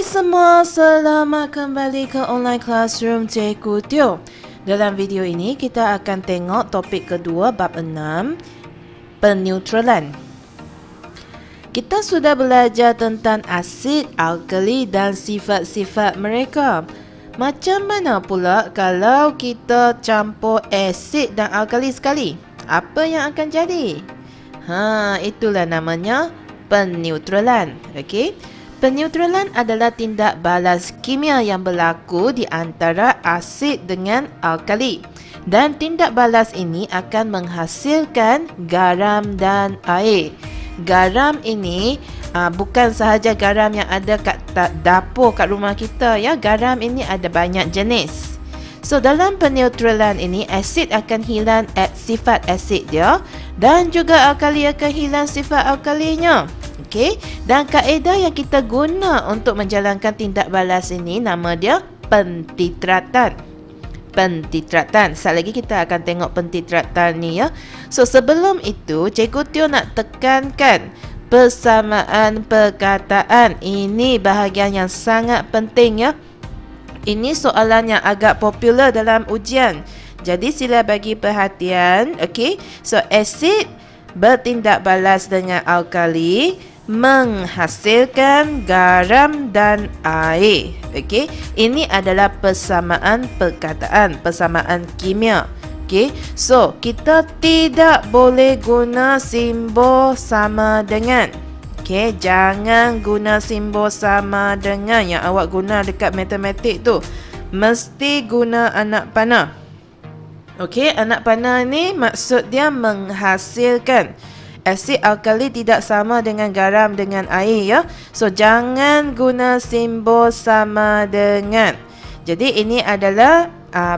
Hai semua, selamat kembali ke online classroom Cikgu Teo. Dalam video ini kita akan tengok topik kedua bab 6, peneutralan. Kita sudah belajar tentang asid, alkali dan sifat-sifat mereka. Macam mana pula kalau kita campur asid dan alkali sekali? Apa yang akan jadi? Itulah namanya peneutralan. Okey. Peneutralan adalah tindak balas kimia yang berlaku di antara asid dengan alkali. Dan tindak balas ini akan menghasilkan garam dan air. Garam ini bukan sahaja garam yang ada kat dapur kat rumah kita ya. Garam ini ada banyak jenis. So dalam peneutralan ini asid akan hilang sifat asid dia dan juga alkali akan hilang sifat alkalinya. Okey, dan kaedah yang kita guna untuk menjalankan tindak balas ini nama dia pentitratan. Pentitratan. Sekali lagi kita akan tengok pentitratan ni ya. So sebelum itu Cikgu Teo nak tekankan persamaan perkataan. Ini bahagian yang sangat penting ya. Ini soalan yang agak popular dalam ujian. Jadi sila bagi perhatian. Okey. So asid bertindak balas dengan alkali menghasilkan garam dan air. Okey, ini adalah persamaan perkataan, persamaan kimia. Okey, so kita tidak boleh guna simbol sama dengan. Okey, jangan guna simbol sama dengan yang awak guna dekat matematik tu. Mesti guna anak panah. Okey, anak panah ni maksud dia menghasilkan. Asid alkali tidak sama dengan garam dengan air ya. So jangan guna simbol sama dengan. Jadi ini adalah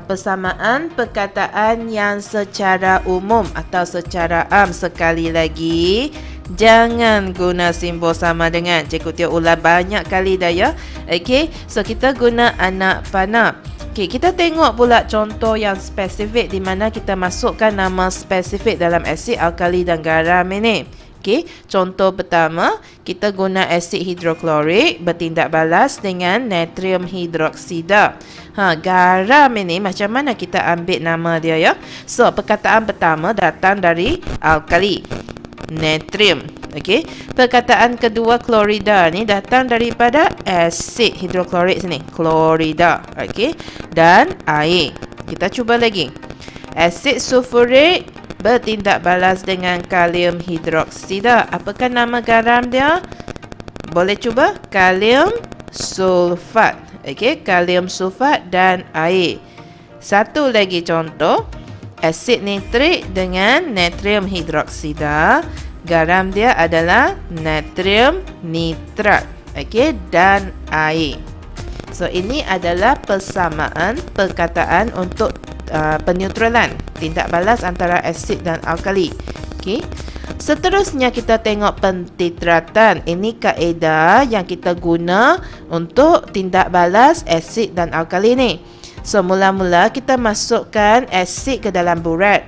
persamaan perkataan yang secara umum atau secara am. Sekali lagi, jangan guna simbol sama dengan. Cikgu Teo ulang banyak kali dah ya. Okey, so kita guna anak panah. Okey, kita tengok pula contoh yang spesifik di mana kita masukkan nama spesifik dalam asid, alkali dan garam ini. Okey, contoh pertama, kita guna asid hidroklorik bertindak balas dengan natrium hidroksida. Garam ini macam mana kita ambil nama dia ya? So, perkataan pertama datang dari alkali, natrium. Okey, perkataan kedua klorida ni datang daripada asid hidroklorik sini, klorida. Okey, dan air. Kita cuba lagi. Asid sulfurik bertindak balas dengan kalium hidroksida. Apakah nama garam dia? Boleh cuba. Kalium sulfat. Okey, kalium sulfat dan air. Satu lagi contoh. Asid nitrik dengan natrium hidroksida. Garam dia adalah natrium nitrat. Okey, dan air. So ini adalah persamaan perkataan untuk peneutralan, tindak balas antara asid dan alkali. Okey. Seterusnya kita tengok pentitratan. Ini kaedah yang kita guna untuk tindak balas asid dan alkali ni. So mula-mula kita masukkan asid ke dalam burat.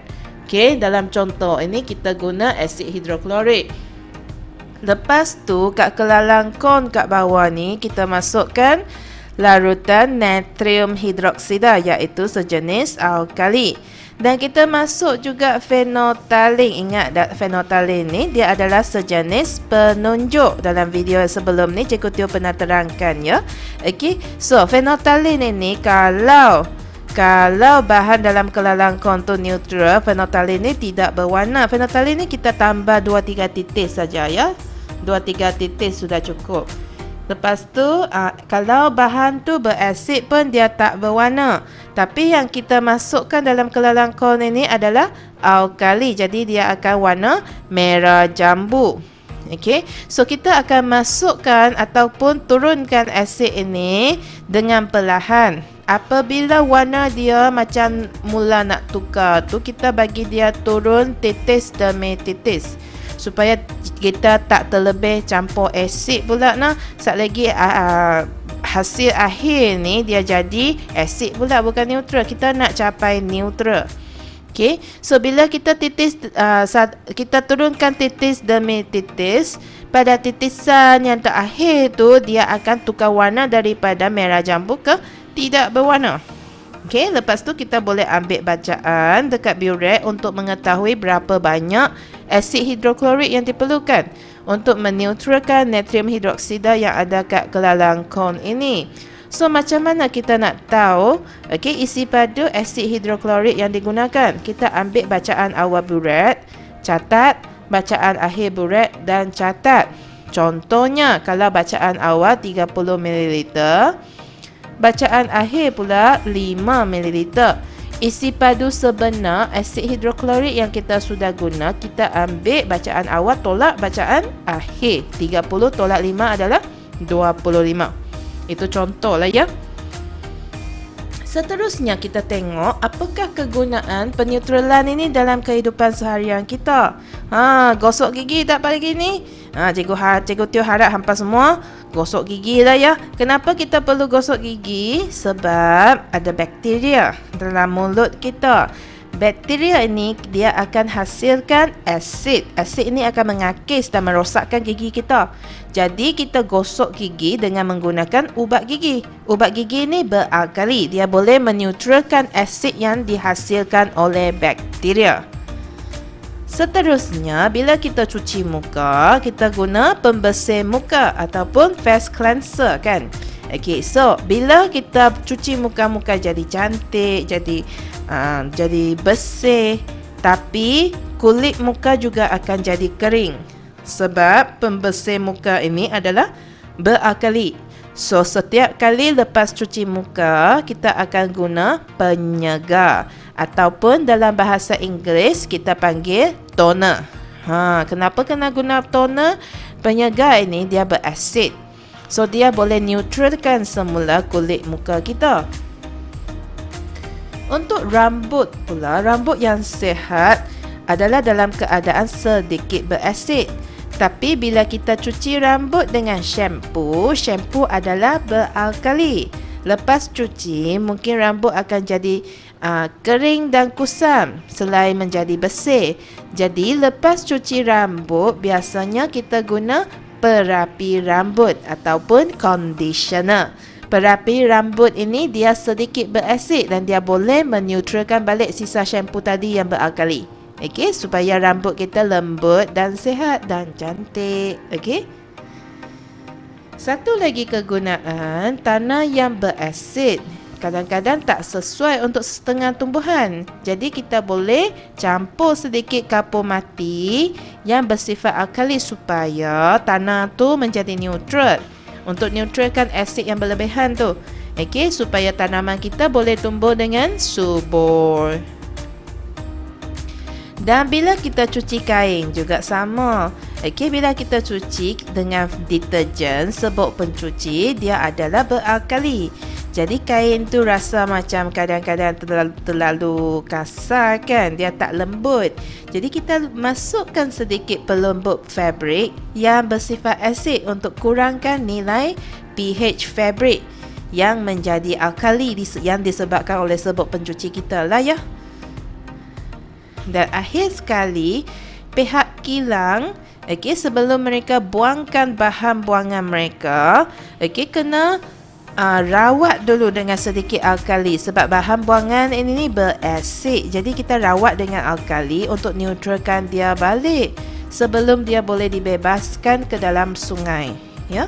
Okey, dalam contoh ini kita guna asid hidroklorik. Lepas tu kat kelalangkon kat bawah ni kita masukkan larutan natrium hidroksida iaitu sejenis alkali. Dan kita masuk juga fenoltalin. Ingat tak fenoltalin ni dia adalah sejenis penunjuk. Dalam video sebelum ni Cikgu Teo pernah terangkan ya. Okey, so fenoltalin ini kalau bahan dalam kelalangkon tu neutral, fenoltalin ni tidak berwarna. Fenoltalin ni kita tambah 2-3 titis saja ya. 2-3 titis sudah cukup. Lepas tu kalau bahan tu berasid pun dia tak berwarna. Tapi yang kita masukkan dalam kelalangkon ini adalah alkali. Jadi dia akan warna merah jambu. Okey, so kita akan masukkan ataupun turunkan asid ini dengan perlahan. Apabila warna dia macam mula nak tukar tu, kita bagi dia turun titis demi titis supaya kita tak terlebih campur asid pula nah. Sat lagi hasil akhir ni dia jadi asid pula bukan neutral. Kita nak capai neutral. Okey, so bila kita titis, kita turunkan titis demi titis, pada titisan yang terakhir tu dia akan tukar warna daripada merah jambu ke tidak berwarna. Okey, lepas tu kita boleh ambil bacaan dekat burek untuk mengetahui berapa banyak asid hidroklorik yang diperlukan untuk meneutralkan natrium hidroksida yang ada kat kelalang kon ini. So macam mana kita nak tahu isi padu asid hidroklorik yang digunakan? Kita ambil bacaan awal buret, catat, bacaan akhir buret dan catat. Contohnya kalau bacaan awal 30 ml, bacaan akhir pula 5 ml. Isi padu sebenar asid hidroklorik yang kita sudah guna, kita ambil bacaan awal tolak bacaan akhir. 30 tolak 5 adalah 25. Itu contoh lah ya. Seterusnya kita tengok apakah kegunaan peneutralan ini dalam kehidupan seharian kita. Gosok gigi tak pagi ni? Cikgu Tio harap hampa semua gosok gigi lah ya. Kenapa kita perlu gosok gigi? Sebab ada bakteria dalam mulut kita. Bakteria ini dia akan hasilkan asid. Asid ini akan mengakis dan merosakkan gigi kita. Jadi kita gosok gigi dengan menggunakan ubat gigi. Ubat gigi ini beralkali. Dia boleh meneutralkan asid yang dihasilkan oleh bakteria. Seterusnya, bila kita cuci muka, kita guna pembersih muka ataupun face cleanser kan. Okay, so bila kita cuci muka-muka jadi cantik, jadi bersih, tapi kulit muka juga akan jadi kering. Sebab pembersih muka ini adalah beralkali. So setiap kali lepas cuci muka, kita akan guna penyegar ataupun dalam bahasa Inggeris kita panggil toner. Kenapa kena guna toner? Penyegar ini dia berasid. So dia boleh neutralkan semula kulit muka kita. Untuk rambut pula, rambut yang sihat adalah dalam keadaan sedikit berasid. Tapi bila kita cuci rambut dengan shampoo, shampoo adalah beralkali. Lepas cuci, mungkin rambut akan jadi kering dan kusam selain menjadi bersih. Jadi lepas cuci rambut, biasanya kita guna perapi rambut ataupun conditioner. Perapi rambut ini dia sedikit berasid dan dia boleh meneutralkan balik sisa shampoo tadi yang beralkali. Okey, supaya rambut kita lembut dan sihat dan cantik. Okey. Satu lagi kegunaan, tanah yang berasid kadang-kadang tak sesuai untuk setengah tumbuhan. Jadi kita boleh campur sedikit kapur mati yang bersifat alkali supaya tanah tu menjadi neutral. Untuk neutralkan asid yang berlebihan tu. Okey, supaya tanaman kita boleh tumbuh dengan subur. Dan bila kita cuci kain juga sama. Okey, bila kita cuci dengan deterjen, serbuk pencuci, dia adalah beralkali. Jadi kain tu rasa macam kadang-kadang terlalu kasar kan, dia tak lembut. Jadi kita masukkan sedikit pelembut fabrik yang bersifat asid untuk kurangkan nilai pH fabrik yang menjadi alkali yang disebabkan oleh serbuk pencuci kita lah ya. Dan akhir sekali, pihak kilang sebelum mereka buangkan bahan buangan mereka, kena rawat dulu dengan sedikit alkali sebab bahan buangan ini berasid. Jadi kita rawat dengan alkali untuk neutralkan dia balik sebelum dia boleh dibebaskan ke dalam sungai, ya.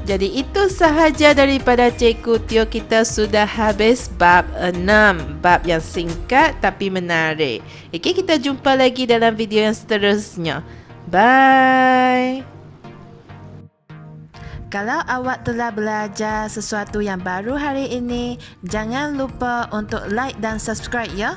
Jadi itu sahaja daripada Cikgu Tio. Kita sudah habis bab 6. Bab yang singkat tapi menarik. Okey, kita jumpa lagi dalam video yang seterusnya. Bye. Kalau awak telah belajar sesuatu yang baru hari ini, jangan lupa untuk like dan subscribe ya.